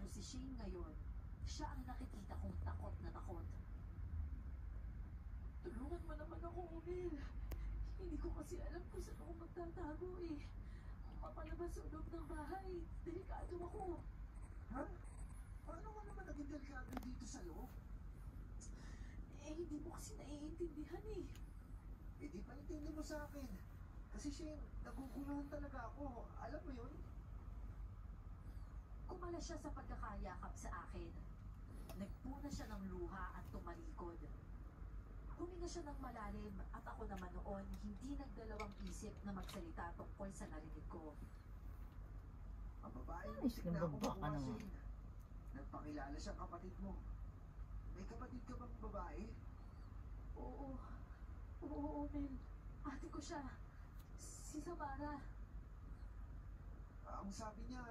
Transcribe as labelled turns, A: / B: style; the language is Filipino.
A: Pero si Shane ngayon, siya ang nakikita kong takot na takot.
B: Tulungan mo naman ako, Umil. Hindi ko kasi alam kung saan ako magtatago eh. Mapalabas sa loob ng bahay. Delikado ako.
C: Ha? Paano ka naman naging delikado dito sa loob?
B: Eh, hindi mo kasi naiintindihan eh.
C: Eh di pa intindi mo sa akin. Kasi Shane, naguguluhan talaga ako. Alam mo yun?
A: Kumala siya sa pagkakayakap sa akin. Nagpuna siya ng luha at tumalikod. Huminga siya ng malalim at ako naman noon hindi nagdalawang isip na magsalita tungkol sa narinig ko.
C: Ang babae mo,
D: Ayos
C: tignan
D: na
C: ako
D: baba ka
C: makuha,
D: naman.
C: Shane. Nagpakilala siyang kapatid mo. May kapatid ka bang babae?
B: Oo. Oo, Umil. Ate ko siya. Si Samara.
C: Ang sabi niya,